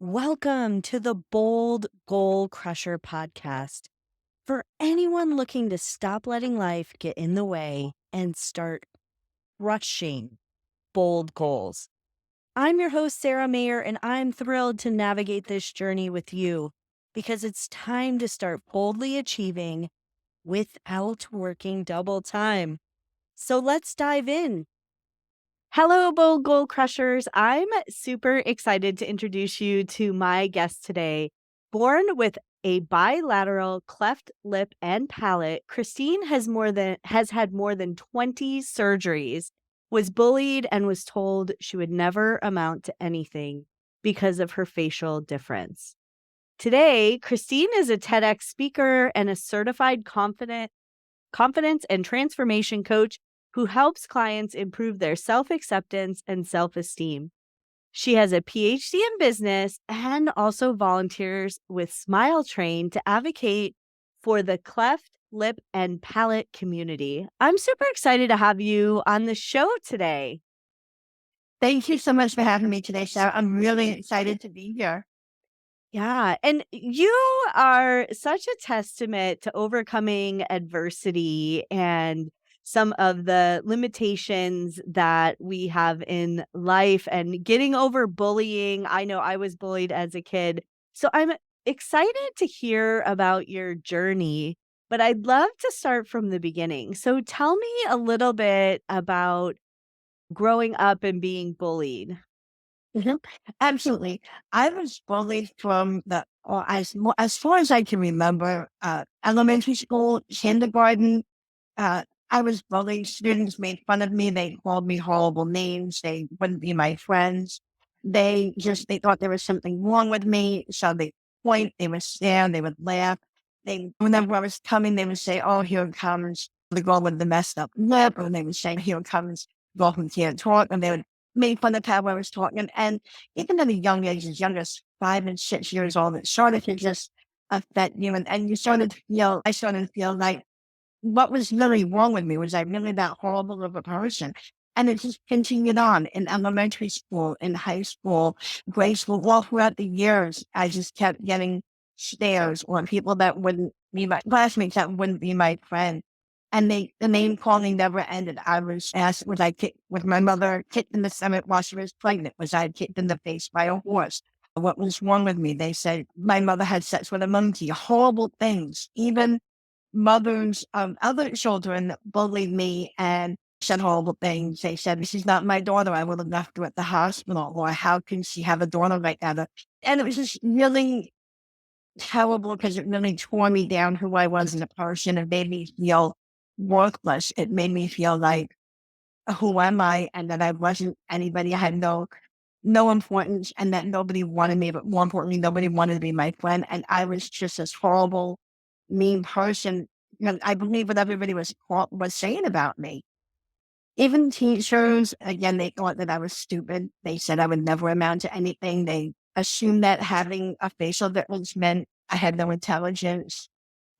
Welcome to the Bold Goal Crusher podcast. For anyone looking to stop letting life get in the way and start crushing bold goals. I'm your host, Sara Mayer, and I'm thrilled to navigate this journey with you because it's time to start boldly achieving without working double time. So let's dive in. Hello, Bold Goal Crushers. I'm super excited to introduce you to my guest today. Born with a bilateral cleft lip and palate, Christine has had more than 20 surgeries, was bullied, and was told she would never amount to anything because of her facial difference. Today, Christine is a TEDx speaker and a certified confidence and transformation coach who helps clients improve their self-acceptance and self-esteem. She has a PhD in business and also volunteers with Smile Train to advocate for the cleft, lip, and palate community. I'm super excited to have you on the show today. Thank you so much for having me today, Sarah. I'm really excited to be here. Yeah, and you are such a testament to overcoming adversity and some of the limitations that we have in life and getting over bullying. I know I was bullied as a kid. So I'm excited to hear about your journey, but I'd love to start from the beginning. So tell me a little bit about growing up and being bullied. Mhm. Absolutely. I was bullied from as far as I can remember, elementary school, kindergarten. I was bullied. Students made fun of me. They called me horrible names. They wouldn't be my friends. They thought there was something wrong with me. So they point, they would stare, they would laugh. Whenever I was coming, they would say, "Oh, here comes the girl with the messed up lip," or they would say, "Here comes the girl who can't talk," and they would make fun of how I was talking. And even at a young age, as young as 5 and 6 years old, it started to just affect you. And I started to feel like what was really wrong with me? Was I really that horrible of a person? And it just continued on in elementary school, in high school, grade school, all throughout the years. I just kept getting stares or people that wouldn't be my classmates that wouldn't be my friend. And the name calling never ended. I was asked, was I kicked, with my mother kicked in the stomach while she was pregnant? Was I kicked in the face by a horse? What was wrong with me? They said my mother had sex with a monkey, horrible things. Even mothers of other children bullied me and said horrible things. They said, "This is not my daughter. I would have left her at the hospital." Or, "How can she have a daughter like that?" And it was just really terrible because it really tore me down who I was as a person. It made me feel worthless. It made me feel like, who am I? And that I wasn't anybody. I had no importance, and that nobody wanted me, but more importantly, nobody wanted to be my friend. And I was just this horrible, mean person. I believe what everybody was saying about me. Even teachers, again, they thought that I was stupid. They said I would never amount to anything. They assumed that having a facial difference meant I had no intelligence.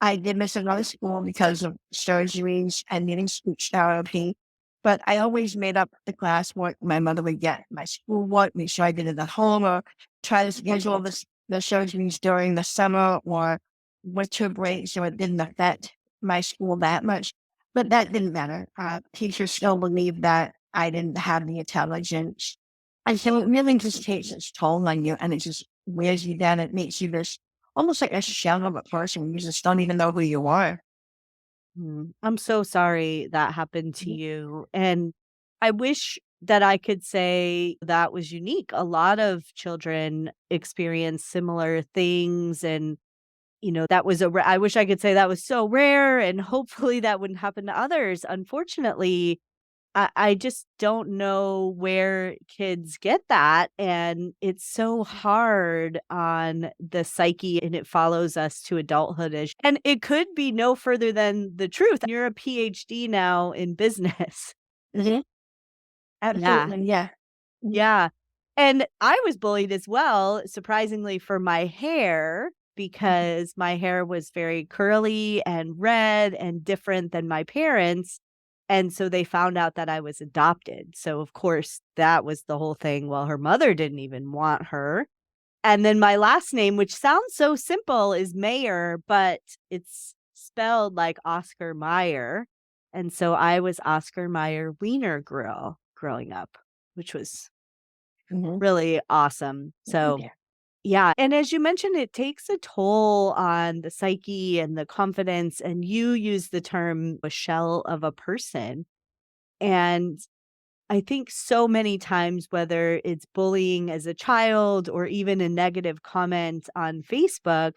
I did miss a lot of school because of surgeries and needing speech therapy, but I always made up the classwork. My mother would get my schoolwork, make sure I did it at home, or try to schedule the surgeries during the summer or winter break so it didn't affect my school that much. But that didn't matter. Teachers still believed that I didn't have the intelligence. And so it really just takes its toll on you, and it just wears you down. It makes you this almost like a shell of a person. You just don't even know who you are. I'm so sorry that happened to Mhm. you. And I wish that I could say that was unique. A lot of children experience similar things. And, that was I wish I could say that was so rare. And hopefully that wouldn't happen to others. Unfortunately, I just don't know where kids get that, and it's so hard on the psyche, and it follows us to adulthood ish, and it could be no further than the truth. You're a PhD now in business. Mhm. Yeah, Absolutely. Yeah. Mhm. yeah, and I was bullied as well, surprisingly, for my hair, because my hair was very curly and red and different than my parents. And so they found out that I was adopted. So, of course, that was the whole thing. Well, her mother didn't even want her. And then my last name, which sounds so simple, is Mayer, but it's spelled like Oscar Mayer. And so I was Oscar Mayer Wiener Grill growing up, which was Mhm. really awesome. So, Yeah. yeah. And as you mentioned, it takes a toll on the psyche and the confidence. And you use the term a shell of a person. And I think so many times, whether it's bullying as a child or even a negative comment on Facebook,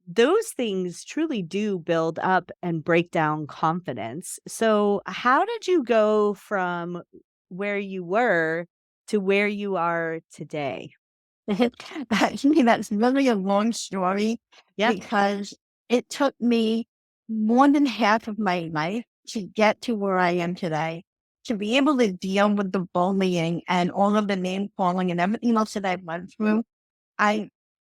those things truly do build up and break down confidence. So, how did you go from where you were to where you are today? Actually, that's really a long story Yeah. because it took me more than half of my life to get to where I am today, to be able to deal with the bullying and all of the name calling and everything else that I went through. I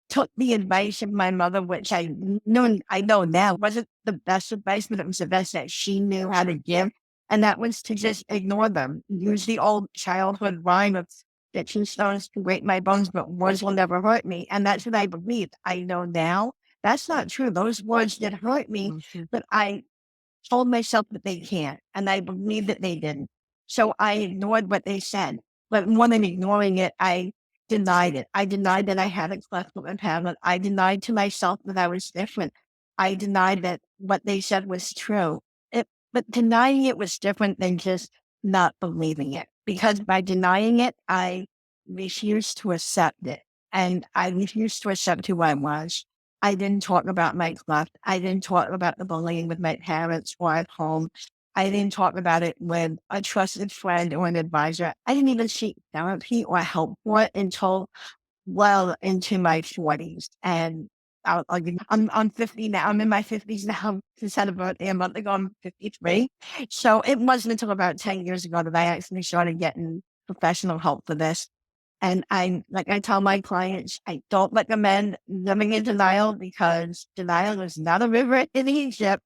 took the advice of my mother, which I know now wasn't the best advice, but it was the best that she knew how to give. And that was to just ignore them. Use the old childhood rhyme of that two stones can break my bones, but words will never hurt me. And that's what I believed. I know now that's not true. Those words did hurt me, Mhm. but I told myself that they can't, and I believed that they didn't. So I ignored what they said. But more than ignoring it, I denied it. I denied that I had a cleft lip impairment. I denied to myself that I was different. I denied that what they said was true. But denying it was different than just not believing it. Because by denying it, I refused to accept it. And I refused to accept who I was. I didn't talk about my cleft. I didn't talk about the bullying with my parents or at home. I didn't talk about it with a trusted friend or an advisor. I didn't even seek therapy or help for it until well into my 40s. And I'm 50 now. I'm in my 50s now. Just had a birthday a month ago. I'm 53. So it wasn't until about 10 years ago that I actually started getting professional help for this. And like I tell my clients, I don't recommend living in denial because denial is not a river in Egypt.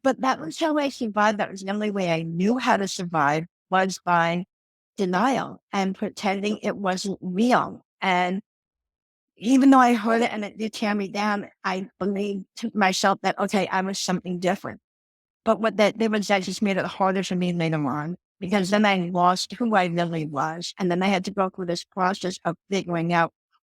But that was how I survived. That was the only way I knew how to survive was by denial and pretending it wasn't real. And even though I heard it and it did tear me down, I believed to myself that, okay, I was something different. But what that did was that just made it harder for me later on because then I lost who I really was. And then I had to go through this process of figuring out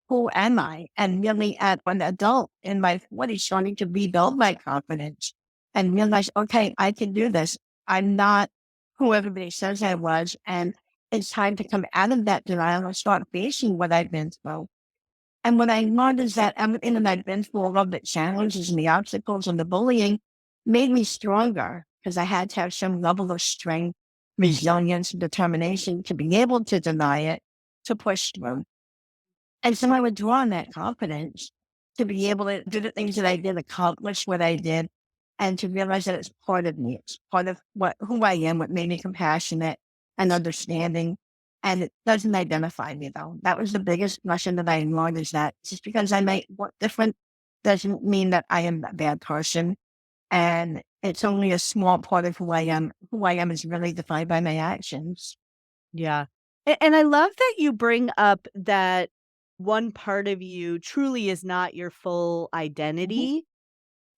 who am I? And really at an adult in my 40s, starting to rebuild my confidence and realize, okay, I can do this. I'm not who everybody says I was. And it's time to come out of that denial and start facing what I've been through. And what I learned is that everything that I've been through, all of the challenges and the obstacles and the bullying made me stronger because I had to have some level of strength, resilience, and determination to be able to deny it, to push through. And so I would draw on that confidence to be able to do the things that I did, accomplish what I did, and to realize that it's part of me. It's part of who I am, what made me compassionate and understanding. And it doesn't identify me though. That was the biggest lesson that I learned is that just because I might look different doesn't mean that I am a bad person. And it's only a small part of who I am. Who I am is really defined by my actions. Yeah. And I love that you bring up that one part of you truly is not your full Mhm. identity.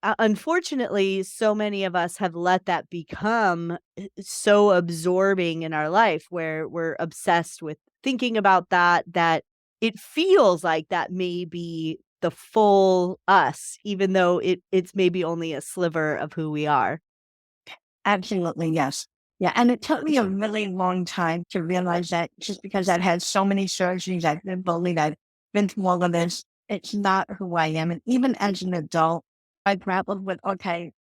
Unfortunately, so many of us have let that become so absorbing in our life where we're obsessed with thinking about that it feels like that may be the full us, even though it's maybe only a sliver of who we are. Absolutely, yes. Yeah, and it took me a really long time to realize that just because I've had so many surgeries, I've been bullied, I've been through all of this, it's not who I am. And even as an adult, I grappled with, okay,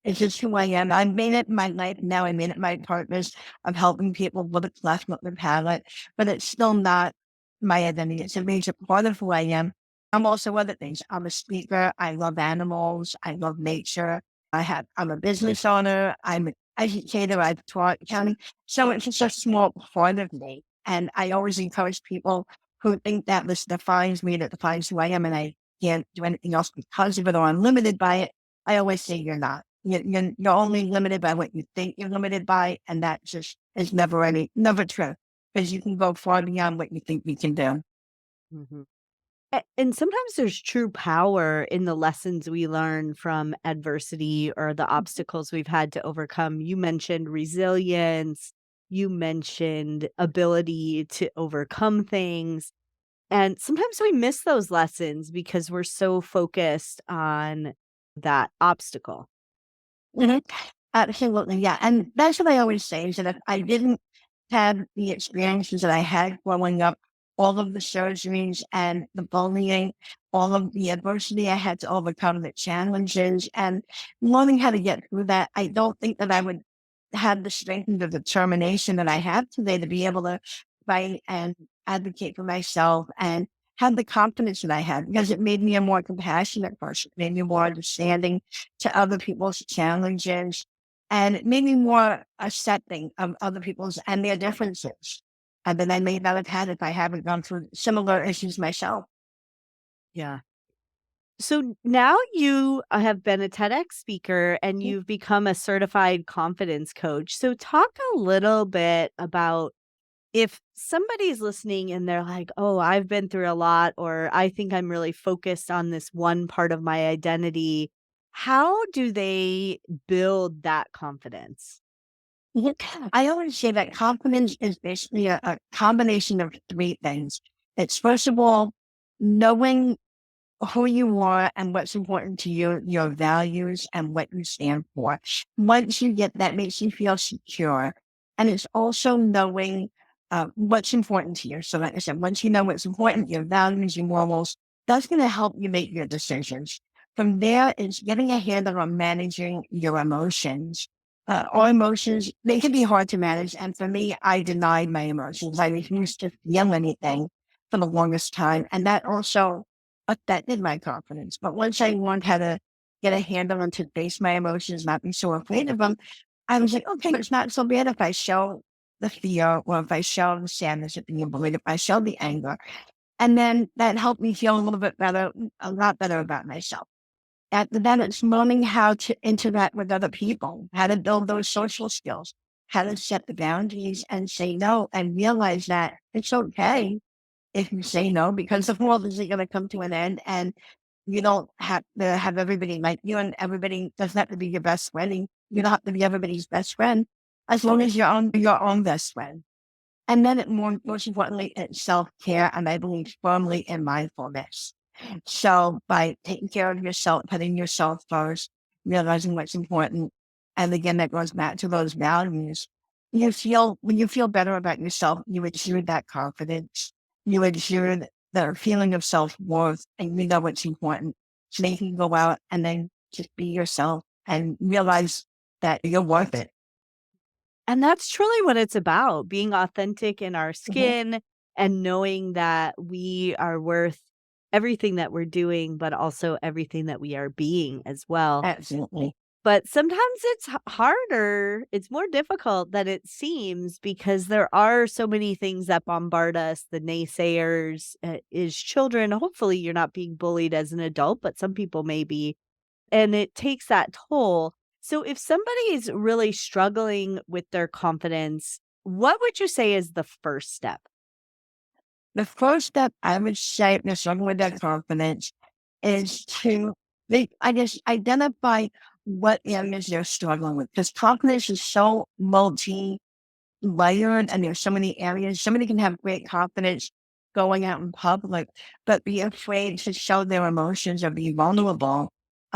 it's just who I am. I made it my life now. I made it my purpose of helping people with a cleft lip and palate, but it's still not my identity. It's a major part of who I am. I'm also other things. I'm a speaker. I love animals. I love nature. I'm a business owner. I'm an educator. I've taught accounting. So it's just a small part of me. And I always encourage people who think that this defines me, that defines who I am, and I can't do anything else because of it or I'm limited by it. I always say you're not. You're only limited by what you think you're limited by, and that just is never true because you can go far beyond what you think you can do. Mhm. And sometimes there's true power in the lessons we learn from adversity or the obstacles we've had to overcome. You mentioned resilience, you mentioned ability to overcome things. And sometimes we miss those lessons because we're so focused on that obstacle. Mhm. Absolutely, yeah, and that's what I always say is that if I didn't have the experiences that I had growing up, all of the surgeries and the bullying, all of the adversity I had to overcome, the challenges, and learning how to get through that, I don't think that I would have the strength and the determination that I have today to be able to fight and advocate for myself and have the confidence that I had because it made me a more compassionate person, made me more understanding to other people's challenges, and it made me more accepting of other people's and their differences. And then I may not have had if I haven't gone through similar issues myself. Yeah. So now you have been a TEDx speaker and you've become a certified confidence coach. So talk a little bit about if somebody's listening and they're like, "Oh, I've been through a lot," or "I think I'm really focused on this one part of my identity." How do they build that confidence? I always say that confidence is basically a combination of three things. It's first of all, knowing who you are and what's important to you, your values and what you stand for. Once you get that, makes you feel secure. And it's also knowing what's important to you. So, like I said, once you know what's important, your values, your morals, that's going to help you make your decisions. From there, it's getting a handle on managing your emotions. Our emotions, they can be hard to manage. And for me, I denied my emotions. I refused to feel anything for the longest time. And that also affected my confidence. But once I learned how to get a handle on to face my emotions, not be so afraid of them, I was like, okay, it's not so bad if I show the fear or if I show the sadness at being bullied, if I show the anger. And then that helped me feel a little bit better, a lot better about myself. After that, it's learning how to interact with other people, how to build those social skills, how to set the boundaries and say no and realize that it's okay if you say no, because the world isn't going to come to an end and you don't have to have everybody like you and everybody doesn't have to be your best friend. You don't have to be everybody's best friend as long as you're on your own best friend. And then most importantly, it's self-care. And I believe firmly in mindfulness. So by taking care of yourself, putting yourself first, realizing what's important, and again, that goes back to those values. When you feel better about yourself, you exude that confidence. You exude the feeling of self-worth and you know what's important. So then you can go out and then just be yourself and realize that you're worth it. And that's truly what it's about, being authentic in our Mhm. skin and knowing that we are worth everything that we're doing, but also everything that we are being as well. Absolutely. But sometimes it's harder, it's more difficult than it seems because there are so many things that bombard us, the naysayers, is children. Hopefully, you're not being bullied as an adult, but some people may be. And it takes that toll. So if somebody is really struggling with their confidence, what would you say is the first step? The first step I would say to someone with that confidence is to I guess identify what areas they're struggling with. Because confidence is so layered and there's so many areas. Somebody can have great confidence going out in public, but be afraid to show their emotions or be vulnerable.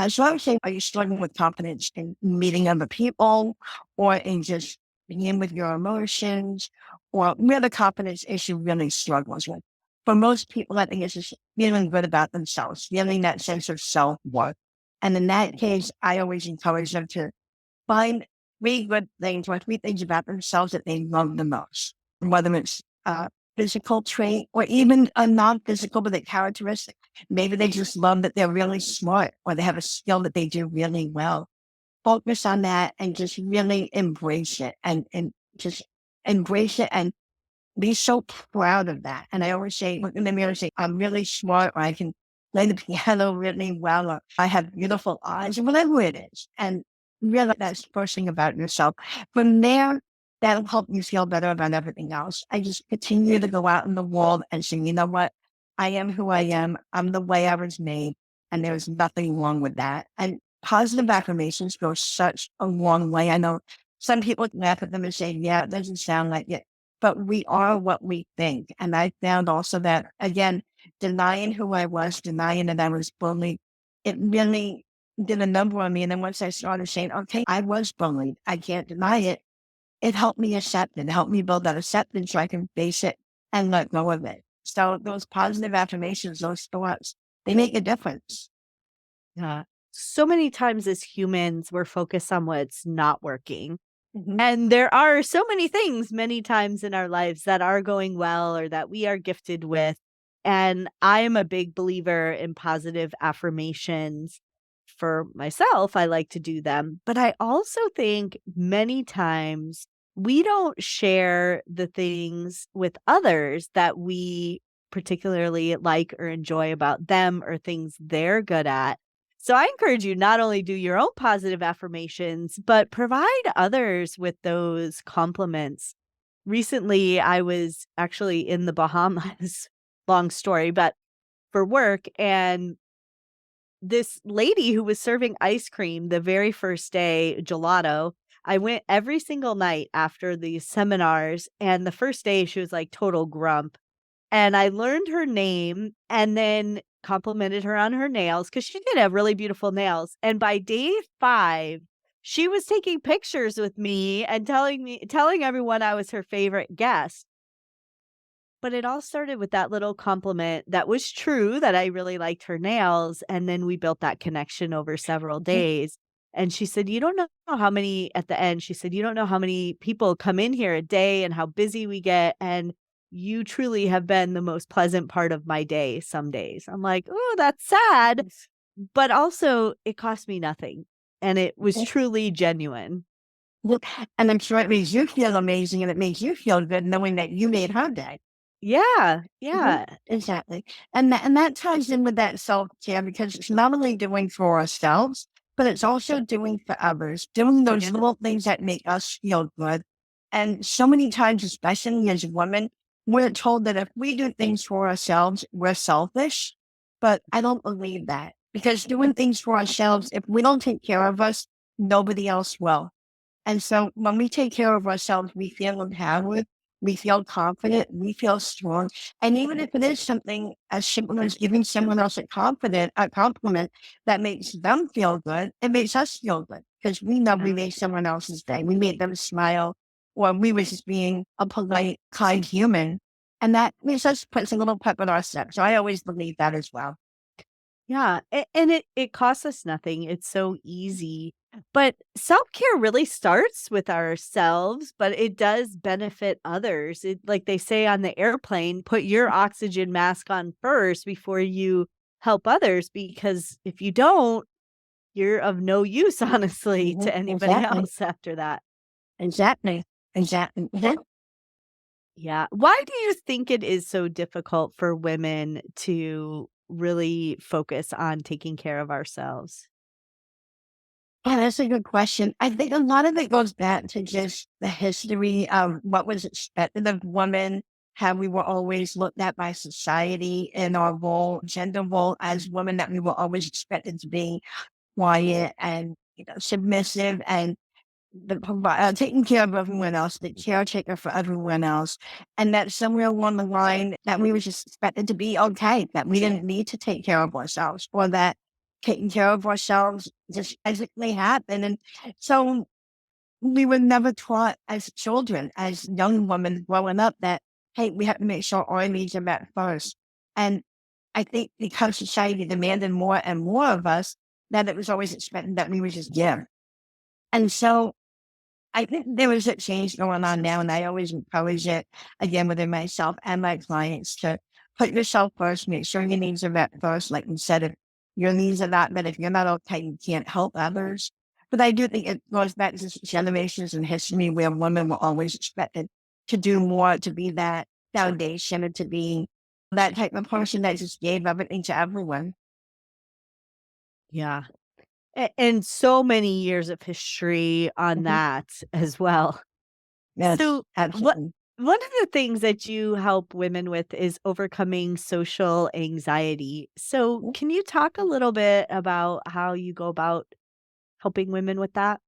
So I would say, are you struggling with confidence in meeting other people or in just being with your emotions or where the confidence issue really struggles with? For most people, I think it's just feeling good about themselves, feeling that sense of self-worth. And in that case, I always encourage them to find three good things or three things about themselves that they love the most, whether it's a physical trait or even a non-physical, but a characteristic. Maybe they just love that they're really smart or they have a skill that they do really well. Focus on that and just really embrace it and just embrace it and be so proud of that. And I always say, look in the mirror and say, I'm really smart, or I can play the piano really well, or I have beautiful eyes, or whatever it is. And realize that's the first thing about yourself. From there, that'll help you feel better about everything else. I just continue to go out in the world and say, you know what? I am who I am. I'm the way I was made, and there's nothing wrong with that. And positive affirmations go such a long way. I know some people laugh at them and say, yeah, it doesn't sound like it, but we are what we think. And I found also that, again, denying who I was, denying that I was bullied, it really did a number on me. And then once I started saying, okay, I was bullied, I can't deny it, it helped me accept it, helped me build that acceptance so I can face it and let go of it. So those positive affirmations, those thoughts, they make a difference. Yeah. So many times as humans, we're focused on what's not working. Mhm. And there are so many things many times in our lives that are going well or that we are gifted with. And I am a big believer in positive affirmations for myself. I like to do them. But I also think many times we don't share the things with others that we particularly like or enjoy about them or things they're good at. So I encourage you not only do your own positive affirmations, but provide others with those compliments. Recently, I was actually in the Bahamas, long story, but for work, and this lady who was serving ice cream the very first day, gelato, I went every single night after these seminars, and the first day she was like total grump. And I learned her name and then complimented her on her nails because she did have really beautiful nails. And by day 5, she was taking pictures with me and telling everyone I was her favorite guest. But it all started with that little compliment that was true that I really liked her nails, and then we built that connection over several days. And she said, "You don't know how many," at the end, she said, "You don't know how many people come in here a day and how busy we get, and you truly have been the most pleasant part of my day some days." I'm like, "Oh, that's sad," but also it cost me nothing, and it was truly genuine. Well, and I'm sure it makes you feel amazing and it makes you feel good knowing that you made her day. Yeah, Mhm. yeah. Exactly. And that ties in with that self-care because it's not only doing for ourselves, but it's also doing for others, doing those little things that make us feel good. And so many times, especially as women, we're told that if we do things for ourselves, we're selfish. But I don't believe that because doing things for ourselves, if we don't take care of us, nobody else will. And so when we take care of ourselves, we feel empowered, we feel confident, we feel strong. And even if it is something as simple as giving someone else a compliment that makes them feel good, it makes us feel good because we know we made someone else's day. We made them smile, or we were just being a polite, kind human. And that makes us put a little pep in our step. So I always believe that as well. Yeah, and it costs us nothing. It's so easy. But self-care really starts with ourselves, but it does benefit others. It, like they say on the airplane, put your oxygen mask on first before you help others, because if you don't, you're of no use, honestly, Mhm. to anybody Exactly. else after that. Exactly. Exactly. Yeah. Why do you think it is so difficult for women to really focus on taking care of ourselves? Yeah, that's a good question. I think a lot of it goes back to just the history of what was expected of women, how we were always looked at by society and our role, gender role as women, that we were always expected to be quiet and submissive and taking care of everyone else, the caretaker for everyone else. And that somewhere along the line that we were just expected to be okay, that we didn't need to take care of ourselves or that taking care of ourselves just physically happened. And so we were never taught as children, as young women growing up that, hey, we have to make sure our needs are met first. And I think because society demanded more and more of us, that it was always expected that we would just give. And so I think there is a change going on now, and I always encourage it again within myself and my clients to put yourself first, make sure your needs are met first. Like you said, if your needs are not met, if you're not okay, you can't help others. But I do think it goes back to generations in history where women were always expected to do more, to be that foundation, and to be that type of person that just gave everything to everyone. Yeah. And so many years of history on Mhm. that as well. Yes, So, what absolutely. One of the things that you help women with is overcoming social anxiety. So, can you talk a little bit about how you go about helping women with that?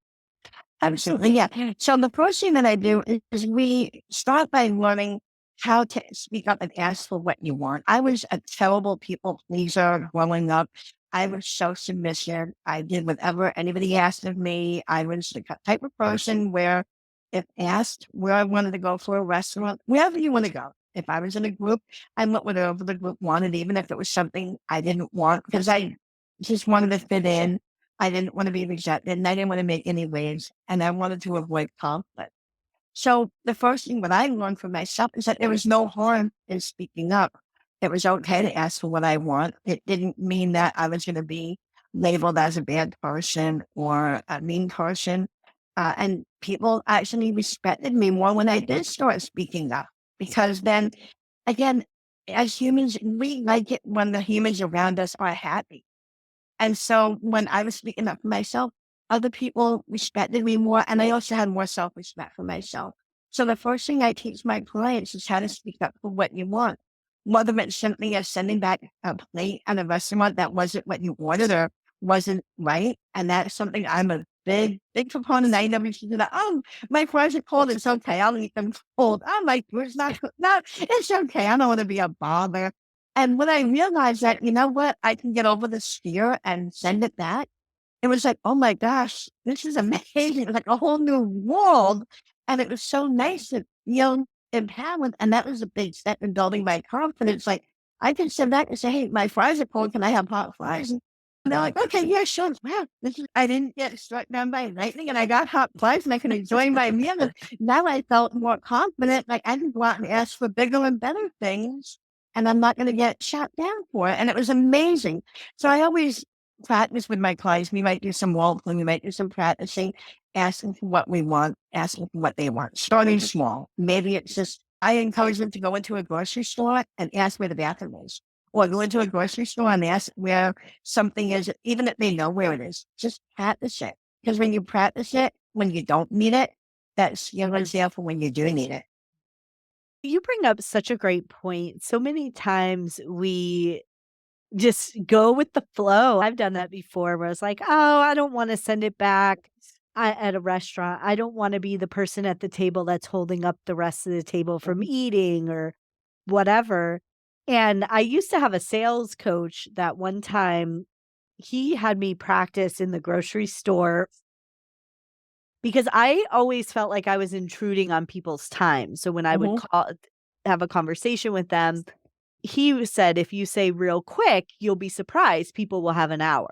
Absolutely, yeah. So the first thing that I do is we start by learning how to speak up and ask for what you want. I was a terrible people pleaser growing up. I was so submissive. I did whatever anybody asked of me. I was the type of person where if asked where I wanted to go for a restaurant, wherever you want to go. If I was in a group, I went whatever the group wanted, even if it was something I didn't want, because I just wanted to fit in. I didn't want to be rejected and I didn't want to make any waves and I wanted to avoid conflict. So the first thing what I learned for myself is that there was no harm in speaking up. It was okay to ask for what I want. It didn't mean that I was going to be labeled as a bad person or a mean person. And people actually respected me more when I did start speaking up because then again, as humans, we like it when the humans around us are happy. And so when I was speaking up for myself, other people respected me more. And I also had more self respect for myself. So the first thing I teach my clients is how to speak up for what you want. Whether it's simply as sending back a plate at a restaurant that wasn't what you ordered or wasn't right. And that's something I'm a big proponent. I never used to do that. Oh, my fries are cold. It's okay. I'll eat them cold. Oh, my food's not cooked. No, it's okay. I don't want to be a bother. And when I realized that, you know what, I can get over this fear and send it back, it was like, oh my gosh, this is amazing. It was like a whole new world. And it was so nice to feel empowered. And that was a big step in building my confidence. Like I can send back and say, hey, my fries are cold. Can I have hot fries? And they're like, okay, yeah, sure. Wow, I didn't get struck down by lightning and I got hot fries and I can enjoy my meal. And now I felt more confident. Like I can go out and ask for bigger and better things and I'm not going to get shot down for it. And it was amazing. So I always practice with my clients. We might do some role playing, we might do some practicing, asking for what we want, asking for what they want, starting small. Maybe it's just, I encourage them to go into a grocery store and ask where the bathroom is. Or go into a grocery store and ask where something is, even if they know where it is. Just practice it. Because when you practice it, when you don't need it, that's you're there for when you do need it. You bring up such a great point. So many times we just go with the flow. I've done that before where it's like, oh, I don't want to send it back at a restaurant. I don't want to be the person at the table that's holding up the rest of the table from eating or whatever. And I used to have a sales coach that one time he had me practice in the grocery store because I always felt like I was intruding on people's time. So when I would Mm-hmm. call have a conversation with them, he said, "If you say real quick, you'll be surprised. People will have an hour."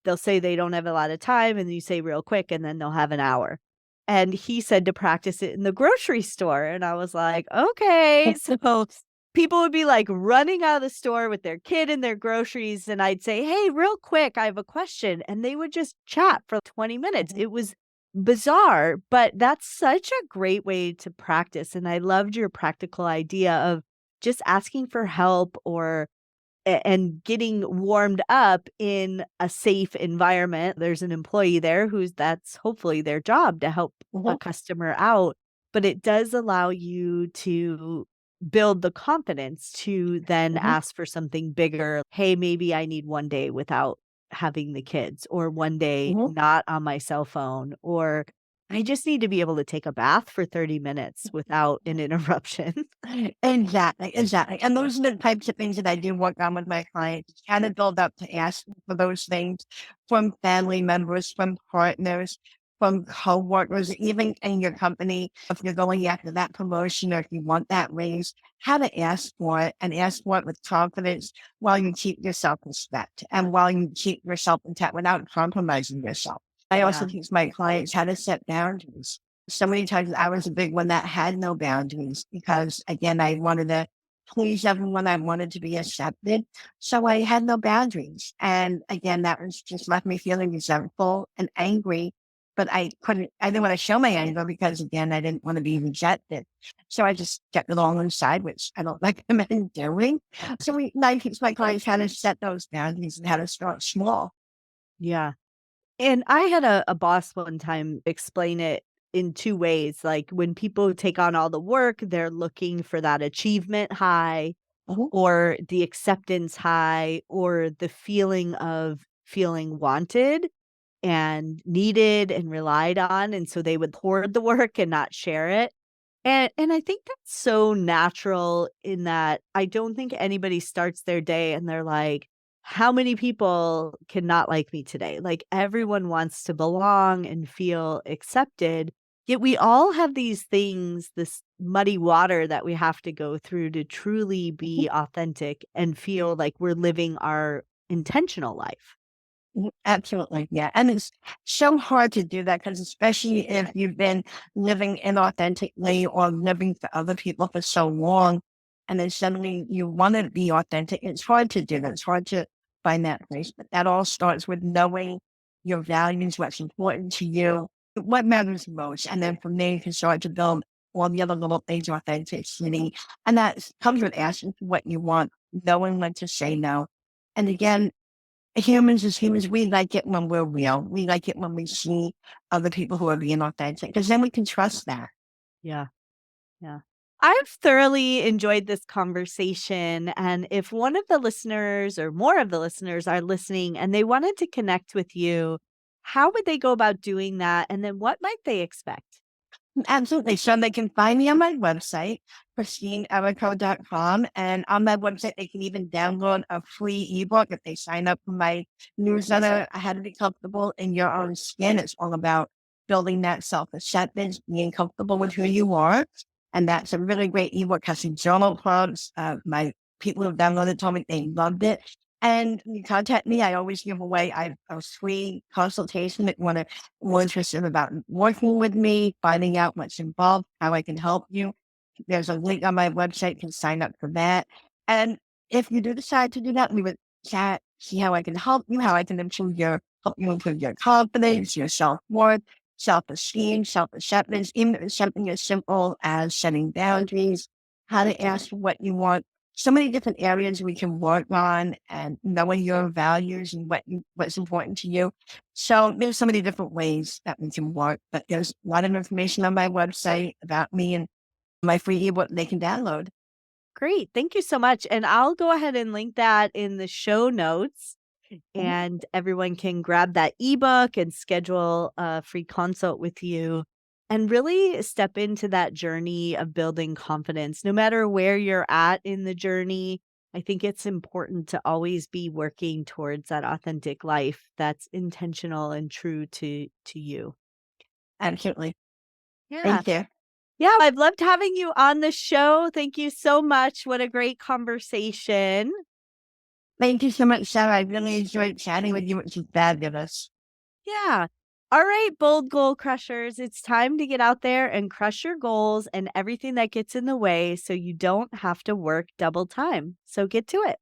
They'll say they don't have a lot of time, and you say real quick, and then they'll have an hour. And he said to practice it in the grocery store, and I was like, "Okay." So people would be, like, running out of the store with their kid and their groceries, and I'd say, "Hey, real quick, I have a question," and they would just chat for 20 minutes. It was bizarre, but that's such a great way to practice, and I loved your practical idea of just asking for help or and getting warmed up in a safe environment. There's an employee there who's that's hopefully their job to help a Mm-hmm. customer out, but it does allow you to build the confidence to then Mm-hmm. ask for something bigger. Hey, maybe I need one day without having the kids or one day Mm-hmm. not on my cell phone or I just need to be able to take a bath for 30 minutes without an interruption. Exactly, exactly. And those are the types of things that I do work on with my clients, kind of build up to ask for those things from family members, from partners, from coworkers, even in your company. If you're going after that promotion or if you want that raise, how to ask for it and ask for it with confidence while you keep your self-respect and while you keep yourself intact without compromising yourself. I also Yeah. teach my clients how to set boundaries. So many times I was a big one that had no boundaries because again, I wanted to please everyone. I wanted to be accepted. So I had no boundaries. And again, that was just left me feeling resentful and angry. But I didn't want to show my anger because again, I didn't want to be rejected. So I just kept it all inside, which I don't recommend doing. So I teach my clients how to set those boundaries and how to start small. Yeah. And I had a boss one time explain it in two ways. Like when people take on all the work, they're looking for that achievement high Mhm. or the acceptance high or the feeling of feeling wanted and needed and relied on. And so they would hoard the work and not share it. And I think that's so natural in that I don't think anybody starts their day and they're like, "How many people cannot like me today?" Like, everyone wants to belong and feel accepted, yet we all have these things, this muddy water that we have to go through to truly be authentic and feel like we're living our intentional life. Absolutely. Yeah. And it's so hard to do that because, especially if you've been living inauthentically or living for other people for so long, and then suddenly you want to be authentic, it's hard to do that. It's hard to find that place. But that all starts with knowing your values, what's important to you, what matters most. And then from there, you can start to build all the other little things, authenticity. And that comes with asking for what you want, knowing when to say no. And again, humans as humans, we like it when we're real. We like it when we see other people who are being authentic because then we can trust that. Yeah. Yeah. I've thoroughly enjoyed this conversation. And if one of the listeners or more of the listeners are listening and they wanted to connect with you, how would they go about doing that? And then what might they expect? Absolutely. So they can find me on my website, ChristineErrico.com. And on my website, they can even download a free ebook if they sign up for my newsletter, How to Be Comfortable in Your Own Skin. It's all about building that self-acceptance, being comfortable with who you are. And that's a really great ebook, has some journal clubs. My people who've downloaded told me they loved it. And you contact me. I always give away a free consultation if you want to more interested about working with me, finding out what's involved, how I can help you. There's a link on my website. You can sign up for that. And if you do decide to do that, we would chat, see how I can help you, how I can help you improve your confidence, your self-worth, self-esteem, self-acceptance, even if it's something as simple as setting boundaries, how to ask for what you want. So many different areas we can work on and knowing your values and what's important to you. So there's so many different ways that we can work, but there's a lot of information on my website about me and my free ebook they can download. Great. Thank you so much. And I'll go ahead and link that in the show notes. Mhm. And everyone can grab that ebook and schedule a free consult with you and really step into that journey of building confidence. No matter where you're at in the journey, I think it's important to always be working towards that authentic life that's intentional and true to you. Absolutely. Yeah. Thank you. Yeah, I've loved having you on the show. Thank you so much. What a great conversation. Thank you so much, Sarah. I really enjoyed chatting with you, which is fabulous. Yeah. All right, bold goal crushers, it's time to get out there and crush your goals and everything that gets in the way so you don't have to work double time. So get to it.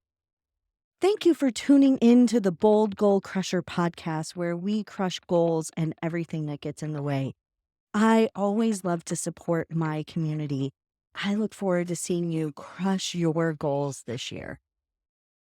Thank you for tuning in to the Bold Goal Crusher podcast, where we crush goals and everything that gets in the way. I always love to support my community. I look forward to seeing you crush your goals this year.